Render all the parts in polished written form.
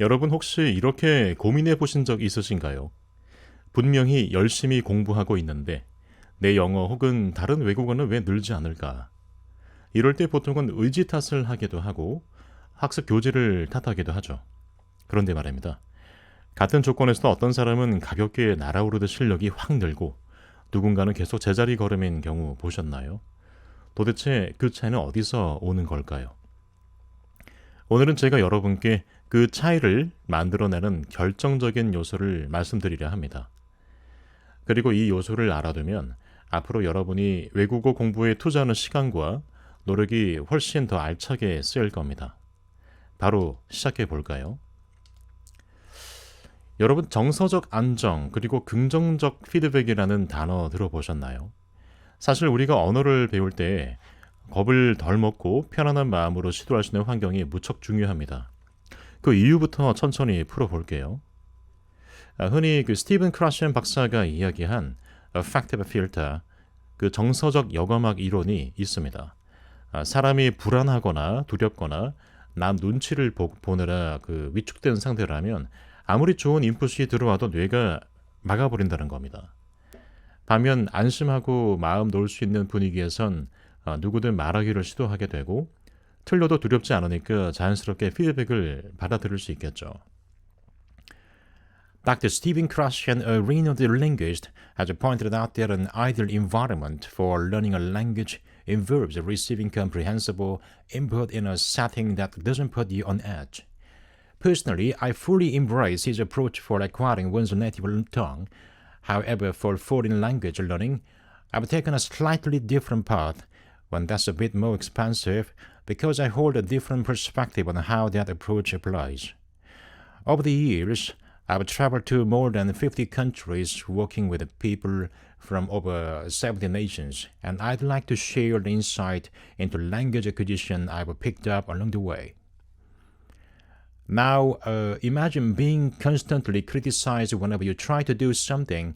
여러분 혹시 이렇게 고민해 보신 적 있으신가요? 분명히 열심히 공부하고 있는데 내 영어 혹은 다른 외국어는 왜 늘지 않을까? 이럴 때 보통은 의지 탓을 하기도 하고 학습 교재를 탓하기도 하죠. 그런데 말입니다. 같은 조건에서도 어떤 사람은 가볍게 날아오르듯 실력이 확 늘고 누군가는 계속 제자리 걸음인 경우 보셨나요? 도대체 그 차이는 어디서 오는 걸까요? 오늘은 제가 여러분께 그 차이를 만들어내는 결정적인 요소를 말씀드리려 합니다. 그리고 이 요소를 알아두면 앞으로 여러분이 외국어 공부에 투자하는 시간과 노력이 훨씬 더 알차게 쓰일 겁니다. 바로 시작해 볼까요? 여러분, 정서적 안정 그리고 긍정적 피드백이라는 단어 들어보셨나요? 사실 우리가 언어를 배울 때 겁을 덜 먹고 편안한 마음으로 시도할 수 있는 환경이 무척 중요합니다. 그 이유부터 천천히 풀어볼게요. 흔히 그 스티븐 크라시엔 박사가 이야기한 affective filter, 그 정서적 여과막 이론이 있습니다. 사람이 불안하거나 두렵거나 남 눈치를 보느라 그 위축된 상태라면 아무리 좋은 인풋이 들어와도 뇌가 막아버린다는 겁니다. 반면 안심하고 마음 놓을 수 있는 분위기에선 누구든 말하기를 시도하게 되고 틀려도 두렵지 않으니까 자연스럽게 피드백을 받아들일 수 있겠죠. Dr. Stephen Krashen, a renowned linguist, has pointed out that an ideal environment for learning a language involves receiving comprehensible input in a setting that doesn't put you on edge. Personally, I fully embrace his approach for acquiring one's native tongue. However, for foreign language learning, I've taken a slightly different path, one that's a bit more expensive, because I hold a different perspective on how that approach applies. Over the years, I've traveled to more than 50 countries working with people from over 70 nations, and I'd like to share the insight into language acquisition I've picked up along the way. Now, imagine being constantly criticized whenever you try to do something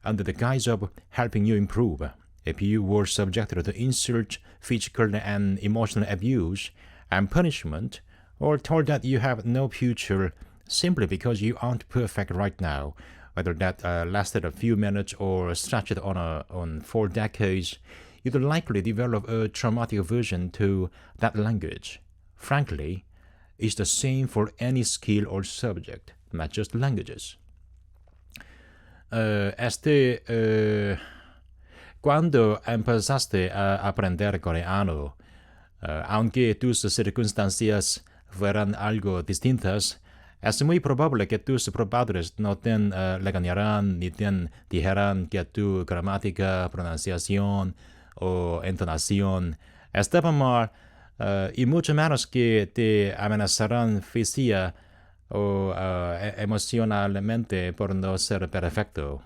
under the guise of helping you improve. If you were subjected to insult, physical and emotional abuse, and punishment, or told that you have no future simply because you aren't perfect right now, whether that lasted a few minutes or stretched on 4 decades, you'd likely develop a traumatic aversion to that language. Frankly, it's the same for any skill or subject, not just languages. Cuando empezaste a aprender coreano, aunque tus circunstancias fueran algo distintas, es muy probable que tus padres no te regañarán ni te dijeran que tu gramática, pronunciación o entonación estaba mal, y mucho menos que te amenazarán física o emocionalmente por no ser perfecto.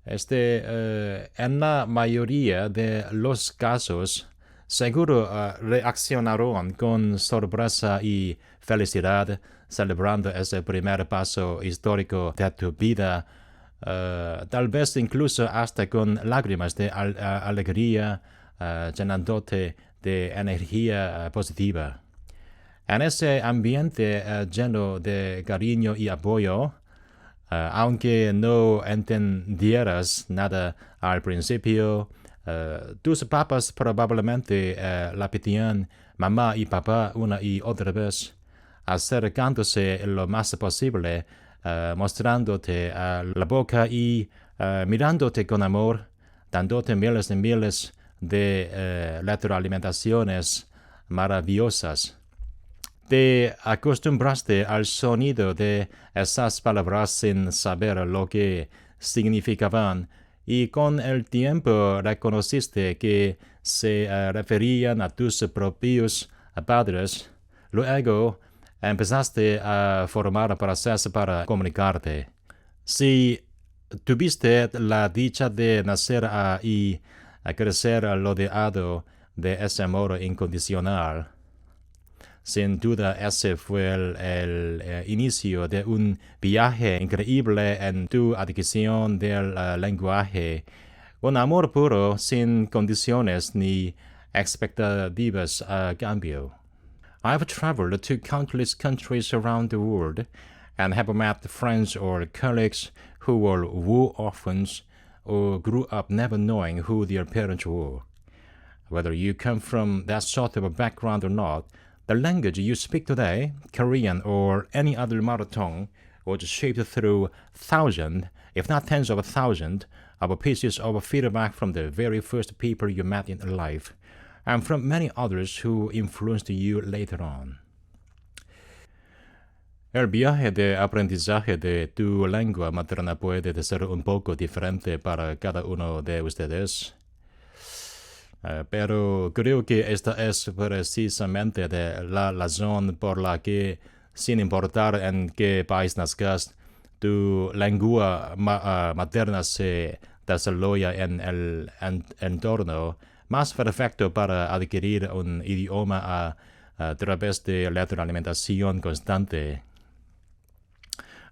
En la mayoría de los casos, seguro reaccionaron con sorpresa y felicidad, celebrando ese primer paso histórico de tu vida, tal vez incluso hasta con lágrimas de alegría, llenándote de energía positiva. En ese ambiente lleno de cariño y apoyo, aunque no entendieras nada al principio, tus papás probablemente repetían mamá y papá una y otra vez, acercándose lo más posible, mostrándote la boca y mirándote con amor, dándote miles y miles de retroalimentaciones maravillosas. Te acostumbraste al sonido de esas palabras sin saber lo que significaban y con el tiempo reconociste que se referían a tus propios padres. Luego empezaste a formar procesos para comunicarte. Si tuviste la dicha de nacer y crecer rodeado de ese amor incondicional, sin duda ese fue el inicio de un viaje increíble en tu adquisición del lenguaje, un amor puro sin condiciones ni expectativas a cambio. I've traveled to countless countries around the world and have met friends or colleagues who were war orphans or grew up never knowing who their parents were. Whether you come from that sort of a background or not, the language you speak today, Korean or any other mother tongue, was shaped through thousands, if not tens of thousands, of pieces of feedback from the very first people you met in life, and from many others who influenced you later on. El viaje de aprendizaje de tu lengua materna puede ser un poco diferente para cada uno de ustedes. Pero creo que esta es precisamente de la razón por la que, sin importar en qué país nazcas, tu lengua materna se desarrolla en el entorno más perfecto para adquirir un idioma a través de la retroalimentación constante.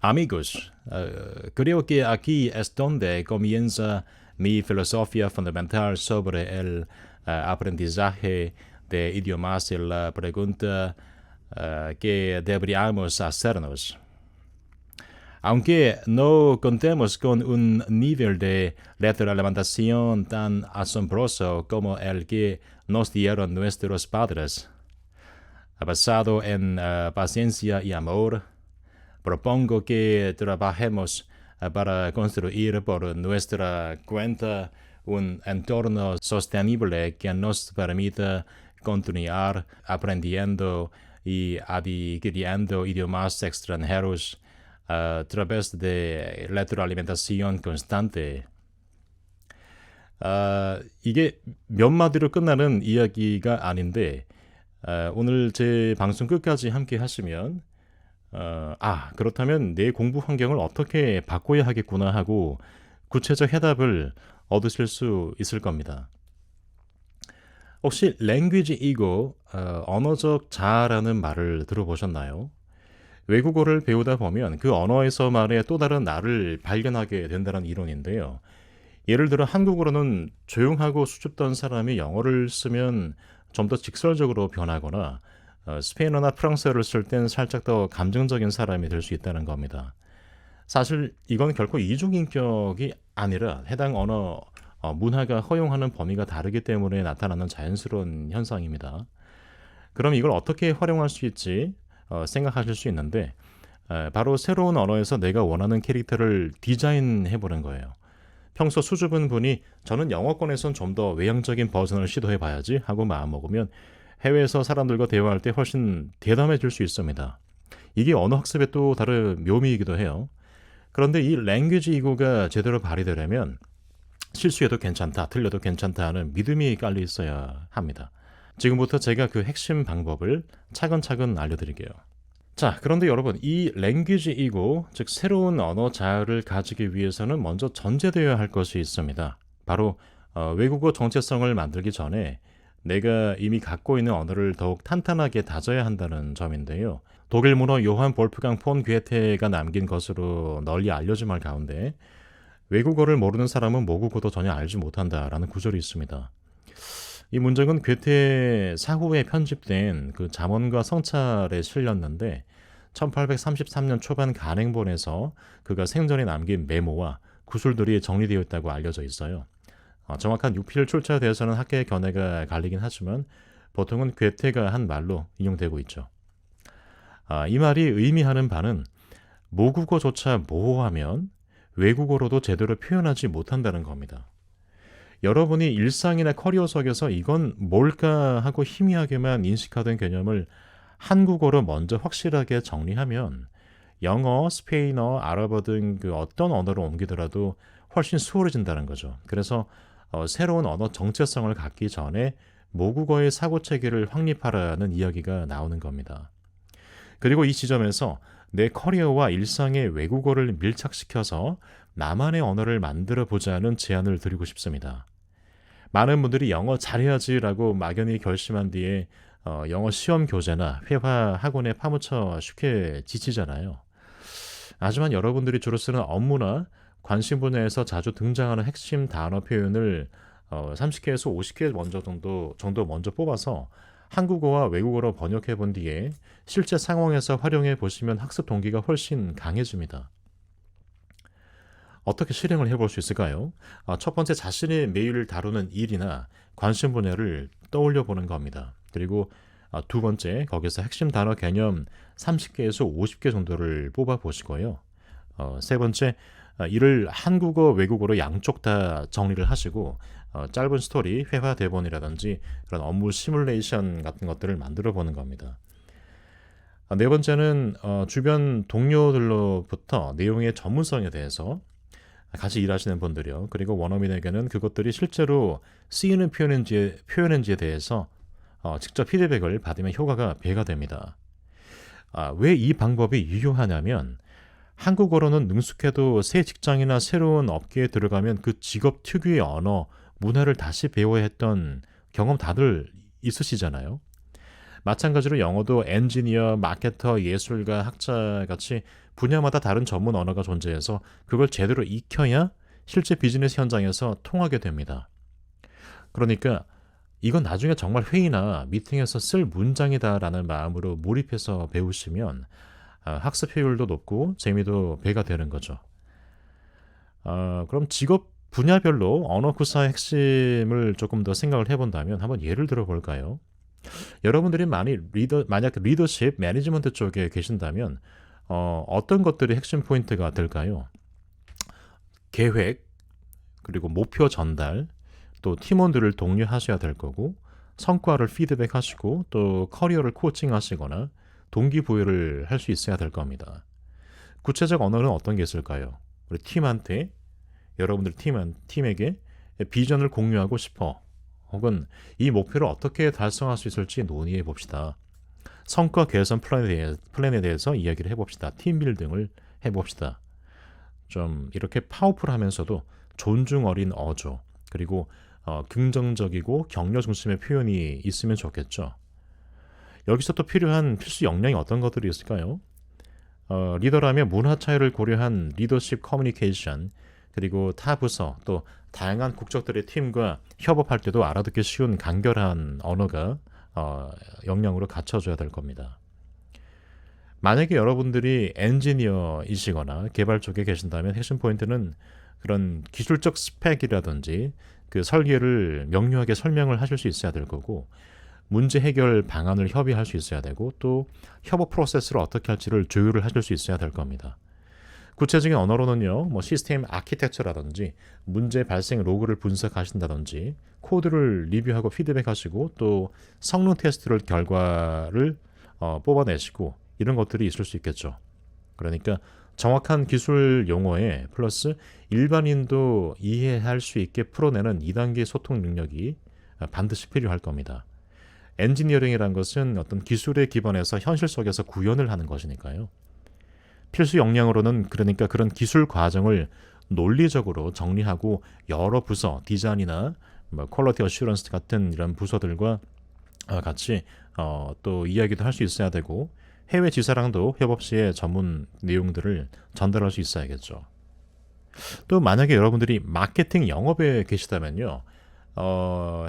Amigos, creo que aquí es donde comienza mi filosofía fundamental sobre el aprendizaje de idiomas y la pregunta que deberíamos hacernos. Aunque no contemos con un nivel de retroalimentación tan asombroso como el que nos dieron nuestros padres, basado en paciencia y amor, propongo que trabajemos para construir por nuestra cuenta un entorno sostenible que nos permita continuar aprendiendo y adquiriendo idiomas extranjeros a través de retroalimentación constante. 이게 몇 마디로 끝나는 이야기가 아닌데 오늘 제 방송 끝까지 함께 하시면 그렇다면 내 공부 환경을 어떻게 바꿔야 하겠구나 하고 구체적 해답을 얻으실 수 있을 겁니다. 혹시 language ego, 언어적 자아라는 말을 들어보셨나요? 외국어를 배우다 보면 그 언어에서만의 또 다른 나를 발견하게 된다는 이론인데요. 예를 들어 한국어로는 조용하고 수줍던 사람이 영어를 쓰면 좀 더 직설적으로 변하거나 스페인어나 프랑스어를 쓸 땐 살짝 더 감정적인 사람이 될 수 있다는 겁니다. 사실 이건 결코 이중인격이 아니라 해당 언어 문화가 허용하는 범위가 다르기 때문에 나타나는 자연스러운 현상입니다. 그럼 이걸 어떻게 활용할 수 있지 생각하실 수 있는데 바로 새로운 언어에서 내가 원하는 캐릭터를 디자인해보는 거예요. 평소 수줍은 분이 저는 영어권에선 좀 더 외향적인 버전을 시도해봐야지 하고 마음먹으면 해외에서 사람들과 대화할 때 훨씬 대담해질 수 있습니다. 이게 언어 학습의 또 다른 묘미이기도 해요. 그런데 이 language ego가 제대로 발휘되려면 실수해도 괜찮다, 틀려도 괜찮다 하는 믿음이 깔려 있어야 합니다. 지금부터 제가 그 핵심 방법을 차근차근 알려드릴게요. 자, 그런데 여러분, 이 language ego, 즉 새로운 언어 자아를 가지기 위해서는 먼저 전제되어야 할 것이 있습니다. 바로 외국어 정체성을 만들기 전에 내가 이미 갖고 있는 언어를 더욱 탄탄하게 다져야 한다는 점인데요. 독일 문어 요한 볼프강 폰 괴테가 남긴 것으로 널리 알려진 말 가운데 외국어를 모르는 사람은 모국어도 전혀 알지 못한다라는 구절이 있습니다. 이 문장은 괴테 사후에 편집된 그 잠언과 성찰에 실렸는데 1833년 초반 간행본에서 그가 생전에 남긴 메모와 구술들이 정리되어 있다고 알려져 있어요. 정확한 유필 출처에 대해서는 학계의 견해가 갈리긴 하지만 보통은 괴테가 한 말로 인용되고 있죠. 이 말이 의미하는 바는 모국어조차 모호하면 외국어로도 제대로 표현하지 못한다는 겁니다. 여러분이 일상이나 커리어 속에서 이건 뭘까 하고 희미하게만 인식하던 개념을 한국어로 먼저 확실하게 정리하면 영어, 스페인어, 아랍어 등 그 어떤 언어로 옮기더라도 훨씬 수월해진다는 거죠. 그래서 새로운 언어 정체성을 갖기 전에 모국어의 사고체계를 확립하라는 이야기가 나오는 겁니다. 그리고 이 지점에서 내 커리어와 일상의 외국어를 밀착시켜서 나만의 언어를 만들어 보자는 제안을 드리고 싶습니다. 많은 분들이 영어 잘해야지라고 막연히 결심한 뒤에 영어 시험 교재나 회화 학원에 파묻혀 쉽게 지치잖아요. 하지만 여러분들이 주로 쓰는 업무나 관심 분야에서 자주 등장하는 핵심 단어 표현을 30개에서 50개 정도 먼저 뽑아서 한국어와 외국어로 번역해 본 뒤에 실제 상황에서 활용해 보시면 학습 동기가 훨씬 강해집니다. 어떻게 실행을 해볼 수 있을까요? 첫 번째, 자신이 매일 다루는 일이나 관심 분야를 떠올려 보는 겁니다. 그리고 두 번째, 거기서 핵심 단어 개념 30개에서 50개 정도를 뽑아 보시고요. 세 번째, 이를 한국어, 외국어로 양쪽 다 정리를 하시고 짧은 스토리, 회화 대본이라든지 그런 업무 시뮬레이션 같은 것들을 만들어 보는 겁니다. 네 번째는 주변 동료들로부터 내용의 전문성에 대해서 같이 일하시는 분들이요. 그리고 원어민에게는 그것들이 실제로 쓰이는 표현인지에 대해서 직접 피드백을 받으면 효과가 배가 됩니다. 왜 이 방법이 유효하냐면 한국어로는 능숙해도 새 직장이나 새로운 업계에 들어가면 그 직업 특유의 언어, 문화를 다시 배워야 했던 경험 다들 있으시잖아요. 마찬가지로 영어도 엔지니어, 마케터, 예술가, 학자 같이 분야마다 다른 전문 언어가 존재해서 그걸 제대로 익혀야 실제 비즈니스 현장에서 통하게 됩니다. 그러니까 이건 나중에 정말 회의나 미팅에서 쓸 문장이다라는 마음으로 몰입해서 배우시면 학습 효율도 높고 재미도 배가 되는 거죠. 그럼 직업 분야별로 언어 구사의 핵심을 조금 더 생각을 해본다면 한번 예를 들어 볼까요? 여러분들이 만약 리더십, 매니지먼트 쪽에 계신다면 어떤 것들이 핵심 포인트가 될까요? 계획, 그리고 목표 전달, 또 팀원들을 독려하셔야 될 거고, 성과를 피드백하시고, 또 커리어를 코칭하시거나 동기부여를 할 수 있어야 될 겁니다. 구체적 언어는 어떤 게 있을까요? 우리 팀한테, 여러분들 팀에게 비전을 공유하고 싶어. 혹은 이 목표를 어떻게 달성할 수 있을지 논의해 봅시다. 성과 개선 플랜에 대해서 이야기를 해봅시다. 팀 빌딩을 해봅시다. 좀 이렇게 파워풀하면서도 존중 어린 어조, 그리고 긍정적이고 격려 중심의 표현이 있으면 좋겠죠. 여기서 또 필요한 필수 역량이 어떤 것들이 있을까요? 리더라면 문화 차이를 고려한 리더십 커뮤니케이션, 그리고 타 부서 또 다양한 국적들의 팀과 협업할 때도 알아듣기 쉬운 간결한 언어가 역량으로 갖춰져야 될 겁니다. 만약에 여러분들이 엔지니어이시거나 개발 쪽에 계신다면 핵심 포인트는 그런 기술적 스펙이라든지 그 설계를 명료하게 설명을 하실 수 있어야 될 거고, 문제 해결 방안을 협의할 수 있어야 되고, 또 협업 프로세스를 어떻게 할지를 조율을 하실 수 있어야 될 겁니다. 구체적인 언어로는요, 시스템 아키텍처라든지 문제 발생 로그를 분석하신다든지 코드를 리뷰하고 피드백하시고 또 성능 테스트를 결과를 뽑아내시고 이런 것들이 있을 수 있겠죠. 그러니까 정확한 기술 용어에 플러스 일반인도 이해할 수 있게 풀어내는 2단계 소통 능력이 반드시 필요할 겁니다. 엔지니어링이란 것은 어떤 기술에 기반해서 현실 속에서 구현을 하는 것이니까요. 필수 역량으로는 그러니까 그런 기술 과정을 논리적으로 정리하고 여러 부서, 디자인이나 퀄리티 어슈런스 같은 이런 부서들과 같이 또 이야기도 할 수 있어야 되고, 해외 지사랑도 협업 시에 전문 내용들을 전달할 수 있어야겠죠. 또 만약에 여러분들이 마케팅 영업에 계시다면요,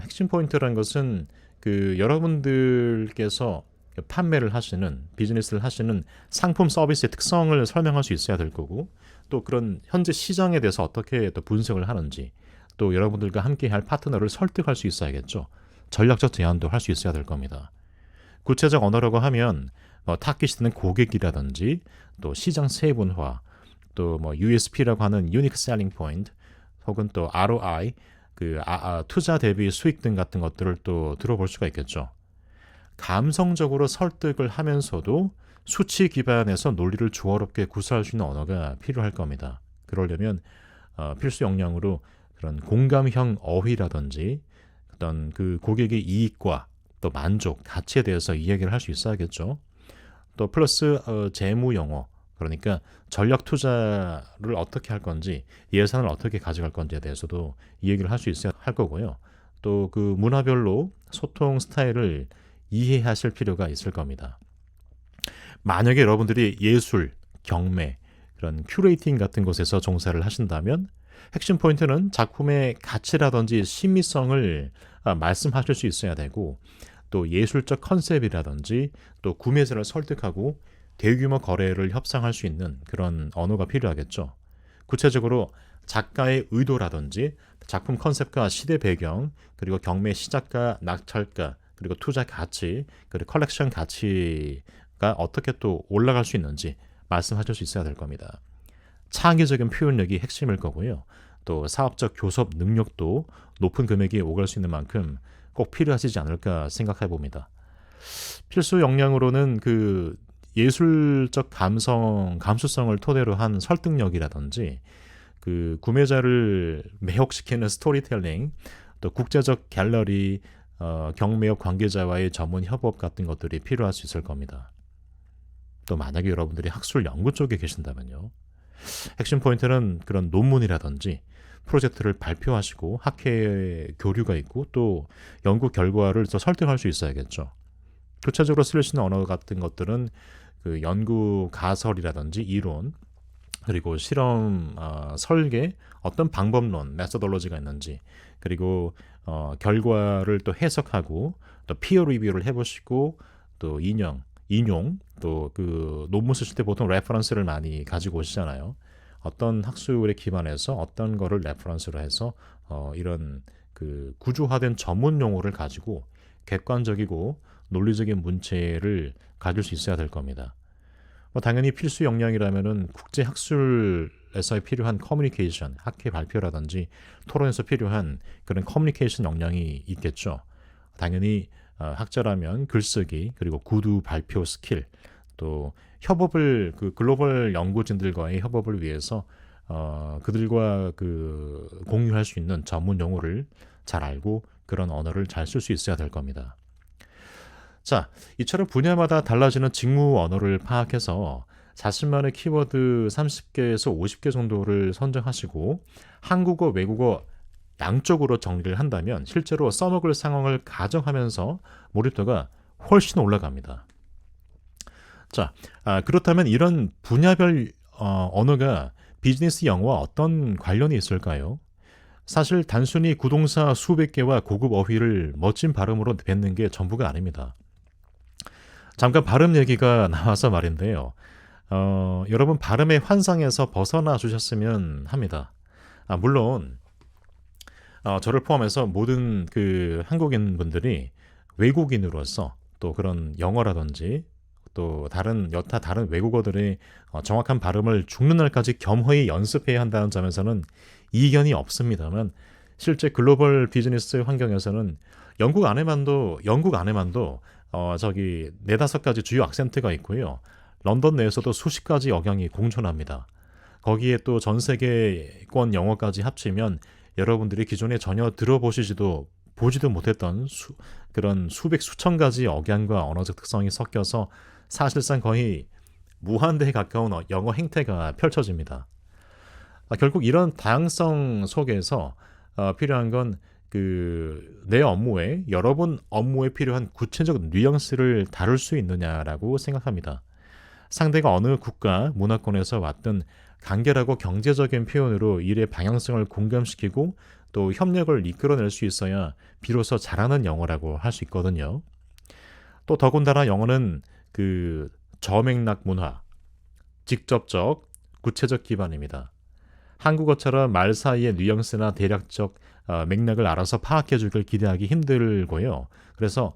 핵심 포인트라는 것은 그 여러분들께서 판매를 하시는, 비즈니스를 하시는 상품 서비스의 특성을 설명할 수 있어야 될 거고, 또 그런 현재 시장에 대해서 어떻게 또 분석을 하는지, 또 여러분들과 함께 할 파트너를 설득할 수 있어야겠죠. 전략적 제안도 할 수 있어야 될 겁니다. 구체적 언어라고 하면 타깃이는 고객이라든지 또 시장 세분화, 또 USP라고 하는 Unique Selling Point, 혹은 또 ROI, 투자 대비 수익 등 같은 것들을 또 들어볼 수가 있겠죠. 감성적으로 설득을 하면서도 수치 기반에서 논리를 조화롭게 구사할 수 있는 언어가 필요할 겁니다. 그러려면 필수 역량으로 그런 공감형 어휘라든지 어떤 그 고객의 이익과 또 만족, 가치에 대해서 이야기를 할 수 있어야겠죠. 또 플러스 재무 용어, 그러니까 전략 투자를 어떻게 할 건지, 예산을 어떻게 가져갈 건지에 대해서도 이야기를 할 수 있어야 할 거고요. 또 그 문화별로 소통 스타일을 이해하실 필요가 있을 겁니다. 만약에 여러분들이 예술, 경매, 그런 큐레이팅 같은 곳에서 종사를 하신다면 핵심 포인트는 작품의 가치라든지 신미성을 말씀하실 수 있어야 되고, 또 예술적 컨셉이라든지 또 구매자를 설득하고 대규모 거래를 협상할 수 있는 그런 언어가 필요하겠죠. 구체적으로 작가의 의도라든지 작품 컨셉과 시대 배경, 그리고 경매 시작가, 낙찰가, 그리고 투자 가치, 그리고 컬렉션 가치가 어떻게 또 올라갈 수 있는지 말씀하실 수 있어야 될 겁니다. 창의적인 표현력이 핵심일 거고요. 또 사업적 교섭 능력도 높은 금액이 오갈 수 있는 만큼 꼭 필요하시지 않을까 생각해 봅니다. 필수 역량으로는 그 예술적 감수성을 토대로 한 설득력이라든지 그 구매자를 매혹시키는 스토리텔링, 또 국제적 갤러리, 경매업 관계자와의 전문 협업 같은 것들이 필요할 수 있을 겁니다. 또 만약에 여러분들이 학술 연구 쪽에 계신다면요. 핵심 포인트는 그런 논문이라든지 프로젝트를 발표하시고 학회 교류가 있고 또 연구 결과를 더 설득할 수 있어야겠죠. 구체적으로 쓸 수 있는 언어 같은 것들은 그 연구 가설이라든지 이론, 그리고 실험 설계, 어떤 방법론, 메소돌로지가 있는지, 그리고 결과를 또 해석하고 또 피어 리뷰를 해보시고 또 인용, 또 그 논문 쓰실 때 보통 레퍼런스를 많이 가지고 오시잖아요. 어떤 학술에 기반해서 어떤 거를 레퍼런스로 해서 이런 그 구조화된 전문 용어를 가지고 객관적이고 논리적인 문체를 가질 수 있어야 될 겁니다. 당연히 필수 역량이라면은 국제 학술에서 필요한 커뮤니케이션, 학회 발표라든지 토론에서 필요한 그런 커뮤니케이션 역량이 있겠죠. 당연히 학자라면 글쓰기, 그리고 구두 발표 스킬, 또 협업을 그 글로벌 연구진들과의 협업을 위해서 그들과 그 공유할 수 있는 전문 용어를 잘 알고 그런 언어를 잘 쓸 수 있어야 될 겁니다. 자, 이처럼 분야마다 달라지는 직무 언어를 파악해서 자신만의 키워드 30개에서 50개 정도를 선정하시고 한국어, 외국어 양쪽으로 정리를 한다면 실제로 써먹을 상황을 가정하면서 몰입도가 훨씬 올라갑니다. 자, 그렇다면 이런 분야별 언어가 비즈니스 영어와 어떤 관련이 있을까요? 사실 단순히 구동사 수백 개와 고급 어휘를 멋진 발음으로 뱉는 게 전부가 아닙니다. 잠깐 발음 얘기가 나와서 말인데요. 여러분 발음의 환상에서 벗어나 주셨으면 합니다. 물론 저를 포함해서 모든 그 한국인 분들이 외국인으로서 또 그런 영어라든지 또 여타 다른 외국어들의 정확한 발음을 죽는 날까지 겸허히 연습해야 한다는 점에서는 이견이 없습니다만 실제 글로벌 비즈니스 환경에서는 영국 안에만도 저기 4-5가지 주요 악센트가 있고요. 런던 내에서도 수십 가지 억양이 공존합니다. 거기에 또 전 세계권 영어까지 합치면 여러분들이 기존에 전혀 보지도 못했던 그런 수천 가지 억양과 언어적 특성이 섞여서 사실상 거의 무한대에 가까운 영어 행태가 펼쳐집니다. 결국 이런 다양성 속에서 필요한 건 내 업무에 여러분 업무에 필요한 구체적 뉘앙스를 다룰 수 있느냐라고 생각합니다. 상대가 어느 국가 문화권에서 왔든 간결하고 경제적인 표현으로 일의 방향성을 공감시키고 또 협력을 이끌어낼 수 있어야 비로소 잘하는 영어라고 할 수 있거든요. 또 더군다나 영어는 그 저맥락 문화, 직접적, 구체적 기반입니다. 한국어처럼 말 사이의 뉘앙스나 대략적 맥락을 알아서 파악해 주길 기대하기 힘들고요. 그래서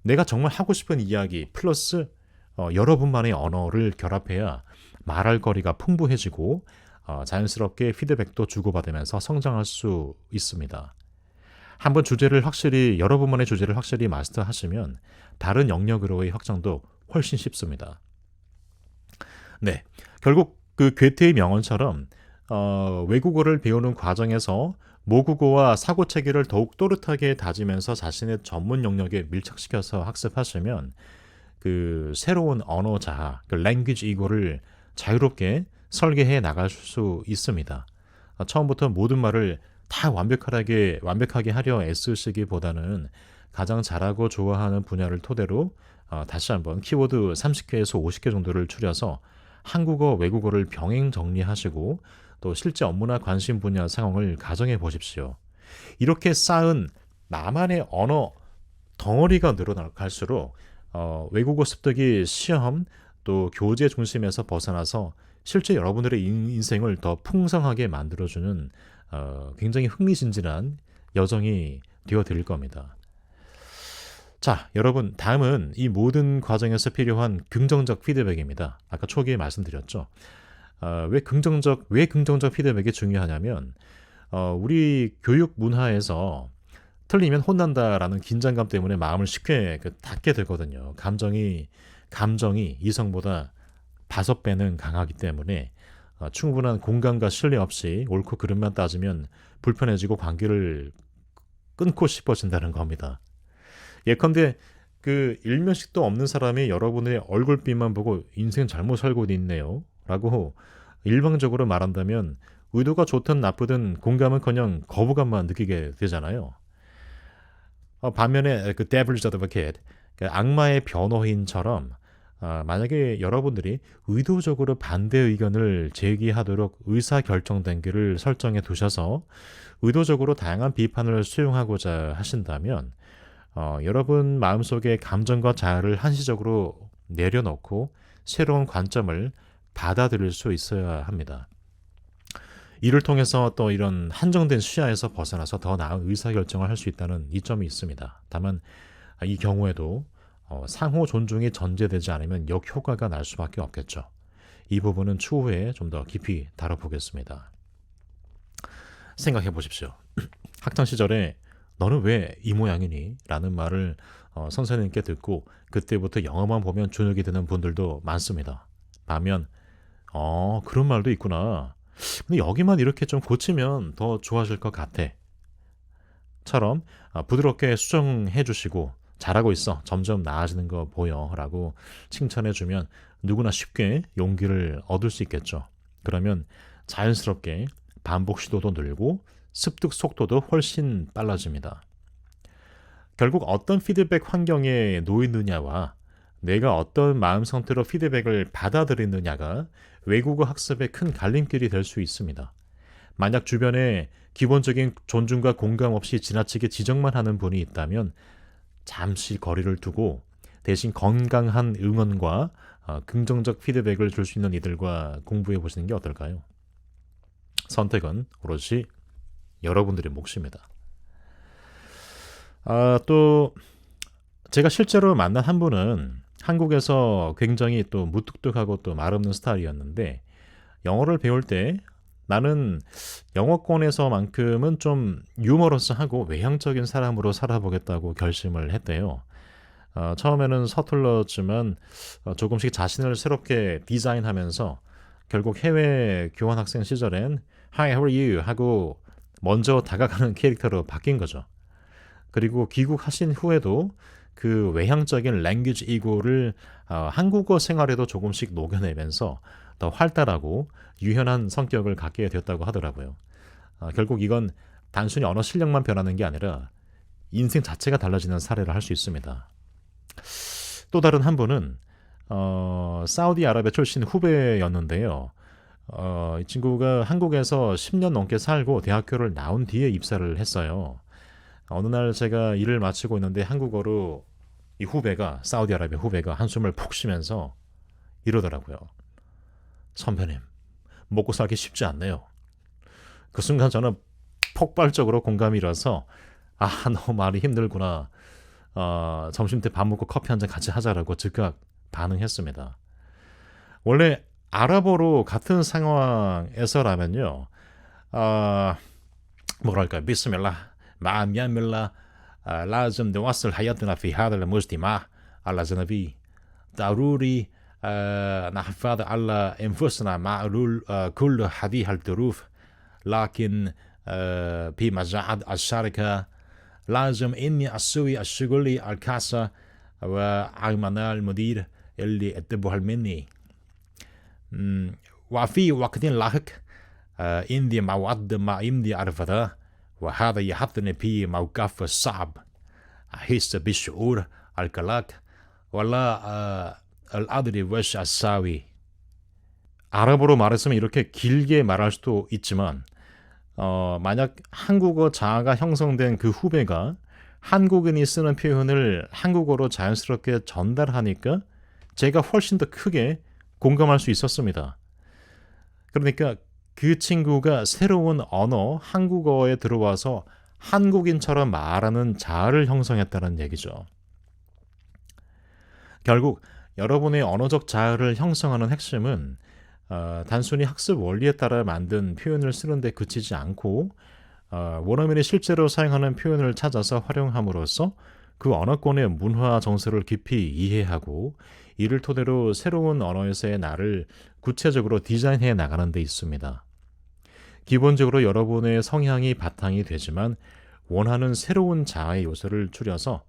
내가 정말 하고 싶은 이야기 플러스 여러분만의 언어를 결합해야 말할 거리가 풍부해지고 자연스럽게 피드백도 주고받으면서 성장할 수 있습니다. 한번 여러분만의 주제를 확실히 마스터하시면 다른 영역으로의 확장도 훨씬 쉽습니다. 네, 결국 그 괴테의 명언처럼 외국어를 배우는 과정에서 모국어와 사고체계를 더욱 또렷하게 다지면서 자신의 전문 영역에 밀착시켜서 학습하시면 그 새로운 언어 자아, 그 랭귀지 이거를 자유롭게 설계해 나갈 수 있습니다. 처음부터 모든 말을 다 완벽하게 하려 애쓰시기보다는 가장 잘하고 좋아하는 분야를 토대로 다시 한번 키워드 30개에서 50개 정도를 추려서 한국어, 외국어를 병행 정리하시고 또 실제 업무나 관심 분야 상황을 가정해 보십시오. 이렇게 쌓은 나만의 언어 덩어리가 늘어날수록 외국어 습득이 시험 또 교재 중심에서 벗어나서 실제 여러분들의 인생을 더 풍성하게 만들어주는 굉장히 흥미진진한 여정이 되어드릴 겁니다. 자, 여러분 다음은 이 모든 과정에서 필요한 긍정적 피드백입니다. 아까 초기에 말씀드렸죠. 왜 긍정적 피드백이 중요하냐면 우리 교육 문화에서 틀리면 혼난다라는 긴장감 때문에 마음을 쉽게 닫게 되거든요. 감정이 이성보다 5배는 강하기 때문에 충분한 공감과 신뢰 없이 옳고 그름만 따지면 불편해지고 관계를 끊고 싶어진다는 겁니다. 예컨대 그 일면식도 없는 사람이 여러분의 얼굴빛만 보고 인생 잘못 살고 있네요 라고 일방적으로 말한다면 의도가 좋든 나쁘든 공감은커녕 거부감만 느끼게 되잖아요. 반면에 그 Devil's Advocate, 그 악마의 변호인처럼 만약에 여러분들이 의도적으로 반대 의견을 제기하도록 의사결정 단계를 설정해 두셔서 의도적으로 다양한 비판을 수용하고자 하신다면 여러분 마음속의 감정과 자아를 한시적으로 내려놓고 새로운 관점을 받아들일 수 있어야 합니다. 이를 통해서 또 이런 한정된 시야에서 벗어나서 더 나은 의사결정을 할 수 있다는 이점이 있습니다. 다만 이 경우에도 상호 존중이 전제되지 않으면 역효과가 날 수밖에 없겠죠. 이 부분은 추후에 좀 더 깊이 다뤄보겠습니다. 생각해 보십시오. 학창시절에 너는 왜 이 모양이니? 라는 말을 선생님께 듣고 그때부터 영어만 보면 주눅이 드는 분들도 많습니다. 반면 그런 말도 있구나. 근데 여기만 이렇게 좀 고치면 더 좋아질 것 같아. 처럼 부드럽게 수정해 주시고 잘하고 있어. 점점 나아지는 거 보여. 라고 칭찬해 주면 누구나 쉽게 용기를 얻을 수 있겠죠. 그러면 자연스럽게 반복 시도도 늘고 습득 속도도 훨씬 빨라집니다. 결국 어떤 피드백 환경에 놓이느냐와 내가 어떤 마음 상태로 피드백을 받아들이느냐가 외국어 학습의 큰 갈림길이 될 수 있습니다. 만약 주변에 기본적인 존중과 공감 없이 지나치게 지적만 하는 분이 있다면 잠시 거리를 두고 대신 건강한 응원과 긍정적 피드백을 줄 수 있는 이들과 공부해 보시는 게 어떨까요? 선택은 오롯이 여러분들의 몫입니다. 또 제가 실제로 만난 한 분은 한국에서 굉장히 또 무뚝뚝하고 또 말없는 스타일이었는데 영어를 배울 때 나는 영어권에서만큼은 좀 유머러스하고 외향적인 사람으로 살아보겠다고 결심을 했대요. 처음에는 서툴렀지만 조금씩 자신을 새롭게 디자인하면서 결국 해외 교환학생 시절엔 Hi, how are you? 하고 먼저 다가가는 캐릭터로 바뀐 거죠. 그리고 귀국하신 후에도 그 외향적인 랭귀지 이고를 한국어 생활에도 조금씩 녹여내면서 더 활달하고 유연한 성격을 갖게 되었다고 하더라고요. 결국 이건 단순히 언어 실력만 변하는 게 아니라 인생 자체가 달라지는 사례를 할 수 있습니다. 또 다른 한 분은 사우디아라비아 출신 후배였는데요. 이 친구가 한국에서 10년 넘게 살고 대학교를 나온 뒤에 입사를 했어요. 어느 날 제가 일을 마치고 있는데 한국어로 이 사우디아라비아 후배가 한숨을 푹 쉬면서 이러더라고요. 선배님, 먹고 살기 쉽지 않네요. 그 순간 저는 폭발적으로 공감이 일어서 너무 말이 힘들구나. 점심 때 밥 먹고 커피 한잔 같이 하자라고 즉각 반응했습니다. 원래 아랍어로 같은 상황에서라면요. 뭐랄까, 비스밀라, 마미안밀라, لازم نواصل حياتنا في هذا المجتمع الأجنبي ضروري نحافظ على أنفسنا مع كل هذه الظروف لكن في مجال الشركة لازم إني أسوي الشغل الخاص وأعمل المدير اللي يطلبه مني وفي وقت لاحق عندي موعد مع عندي أرفضه وهذا يحطني في موقف صعب أحس بالشعور القلق ولا أدري وش أسوي. 아랍어로 말했으면 이렇게 길게 말할 수도 있지만 만약 한국어 자아가 형성된 그 후배가 한국인이 쓰는 표현을 한국어로 자연스럽게 전달하니까 제가 훨씬 더 크게 공감할 수 있었습니다. 그러니까 그 친구가 새로운 언어, 한국어에 들어와서 한국인처럼 말하는 자아를 형성했다는 얘기죠. 결국 여러분의 언어적 자아를 형성하는 핵심은 단순히 학습 원리에 따라 만든 표현을 쓰는데 그치지 않고 원어민이 실제로 사용하는 표현을 찾아서 활용함으로써 그 언어권의 문화 정서를 깊이 이해하고 이를 토대로 새로운 언어에서의 나를 구체적으로 디자인해 나가는 데 있습니다. 기본적으로 여러분의 성향이 바탕이 되지만 원하는 새로운 자아의 요소를 줄여서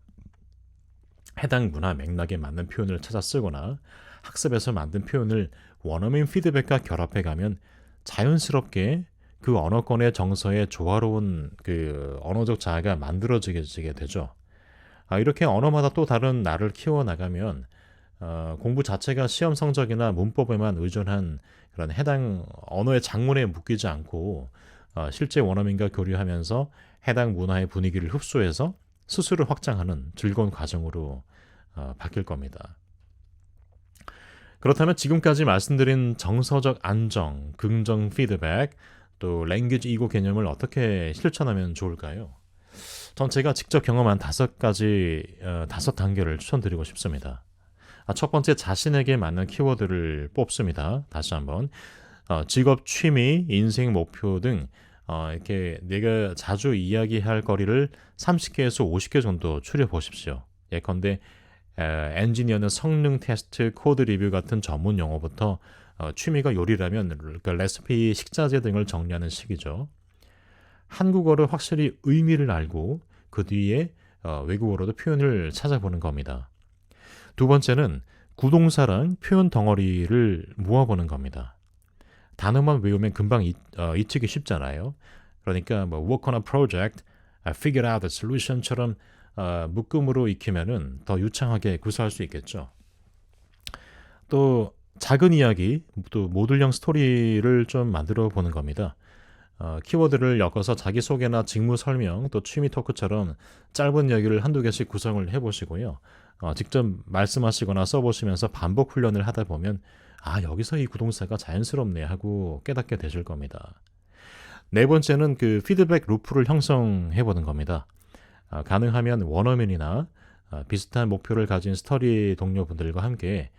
해당 문화 맥락에 맞는 표현을 찾아 쓰거나 학습에서 만든 표현을 원어민 피드백과 결합해 가면 자연스럽게 그 언어권의 정서에 조화로운 그 언어적 자아가 만들어지게 되죠. 이렇게 언어마다 또 다른 나를 키워나가면 공부 자체가 시험 성적이나 문법에만 의존한 그런 해당 언어의 작문에 묶이지 않고 실제 원어민과 교류하면서 해당 문화의 분위기를 흡수해서 스스로 확장하는 즐거운 과정으로 바뀔 겁니다. 그렇다면 지금까지 말씀드린 정서적 안정, 긍정 피드백, 또 랭귀지 이고 개념을 어떻게 실천하면 좋을까요? 전 제가 직접 경험한 5단계를 추천드리고 싶습니다. 첫 번째, 자신에게 맞는 키워드를 뽑습니다. 다시 한번 직업, 취미, 인생 목표 등 이렇게 내가 자주 이야기할 거리를 30개에서 50개 정도 추려 보십시오. 예컨대 엔지니어는 성능 테스트, 코드 리뷰 같은 전문 용어부터 취미가 요리라면 레시피, 식자재 등을 정리하는 식이죠. 한국어를 확실히 의미를 알고 그 뒤에 외국어로도 표현을 찾아보는 겁니다. 두 번째는 구동사랑 표현 덩어리를 모아보는 겁니다. 단어만 외우면 금방 잊히기 쉽잖아요. 그러니까 work on a project, figure out a solution처럼 묶음으로 익히면은 더 유창하게 구사할 수 있겠죠. 또 작은 이야기, 또 모듈형 스토리를 좀 만들어 보는 겁니다. 키워드를 엮어서 자기소개나 직무 설명, 또 취미 토크처럼 짧은 이야기를 한두 개씩 구성을 해보시고요. 직접 말씀하시거나 써보시면서 반복 훈련을 하다 보면 여기서 이 구동사가 자연스럽네 하고 깨닫게 되실 겁니다. 네 번째는 그 피드백 루프를 형성해보는 겁니다. 가능하면 원어민이나 비슷한 목표를 가진 스터디 동료분들과 함께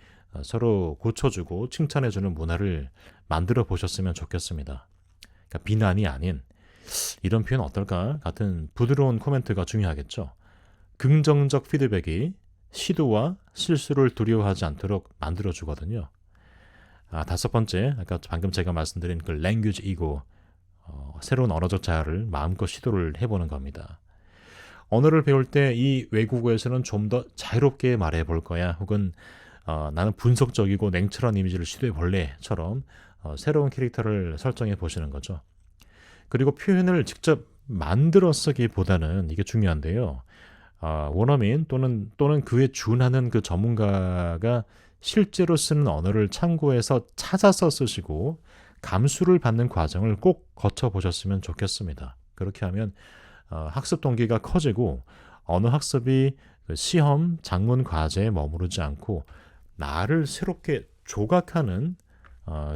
서로 고쳐주고 칭찬해주는 문화를 만들어 보셨으면 좋겠습니다. 그러니까 비난이 아닌 이런 표현 어떨까 같은 부드러운 코멘트가 중요하겠죠. 긍정적 피드백이 시도와 실수를 두려워하지 않도록 만들어주거든요. 다섯 번째, 아까 방금 제가 말씀드린 그 랭귀지 이고, 새로운 언어적 자아를 마음껏 시도를 해보는 겁니다. 언어를 배울 때 이 외국어에서는 좀 더 자유롭게 말해볼 거야, 혹은 나는 분석적이고 냉철한 이미지를 시도해 볼래처럼 새로운 캐릭터를 설정해 보시는 거죠. 그리고 표현을 직접 만들어 쓰기보다는 이게 중요한데요. 원어민 또는 그에 준하는 그 전문가가 실제로 쓰는 언어를 참고해서 찾아서 쓰시고 감수를 받는 과정을 꼭 거쳐보셨으면 좋겠습니다. 그렇게 하면 학습 동기가 커지고 언어 학습이 시험, 작문 과제에 머무르지 않고 나를 새롭게 조각하는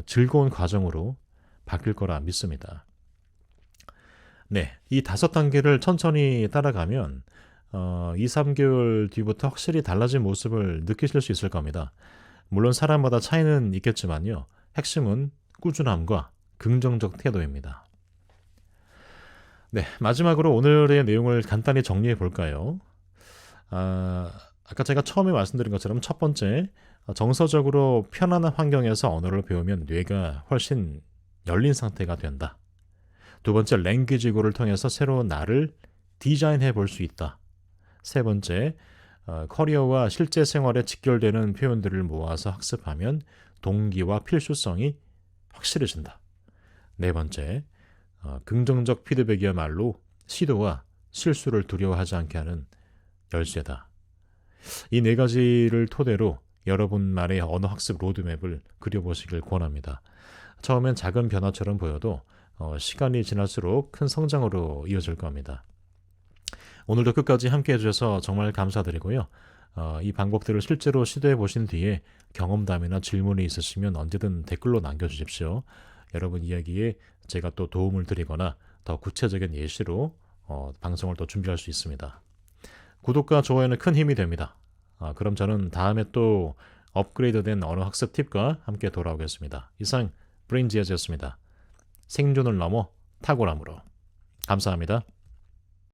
즐거운 과정으로 바뀔 거라 믿습니다. 네, 이 5단계를 천천히 따라가면 2, 3개월 뒤부터 확실히 달라진 모습을 느끼실 수 있을 겁니다. 물론 사람마다 차이는 있겠지만요. 핵심은 꾸준함과 긍정적 태도입니다. 네, 마지막으로 오늘의 내용을 간단히 정리해 볼까요? 아까 제가 처음에 말씀드린 것처럼 첫 번째, 정서적으로 편안한 환경에서 언어를 배우면 뇌가 훨씬 열린 상태가 된다. 두 번째, 랭귀지 고를 통해서 새로운 나를 디자인해 볼 수 있다. 세 번째, 커리어와 실제 생활에 직결되는 표현들을 모아서 학습하면 동기와 필수성이 확실해진다. 네 번째, 긍정적 피드백이야말로 시도와 실수를 두려워하지 않게 하는 열쇠다. 이 네 가지를 토대로 여러분만의 언어 학습 로드맵을 그려보시길 권합니다. 처음엔 작은 변화처럼 보여도 시간이 지날수록 큰 성장으로 이어질 겁니다. 오늘도 끝까지 함께 해주셔서 정말 감사드리고요. 이 방법들을 실제로 시도해 보신 뒤에 경험담이나 질문이 있으시면 언제든 댓글로 남겨주십시오. 여러분 이야기에 제가 또 도움을 드리거나 더 구체적인 예시로 방송을 또 준비할 수 있습니다. 구독과 좋아요는 큰 힘이 됩니다. 그럼 저는 다음에 또 업그레이드된 언어 학습 팁과 함께 돌아오겠습니다. 이상 브레인지아즈였습니다. 생존을 넘어 탁월함으로. 감사합니다.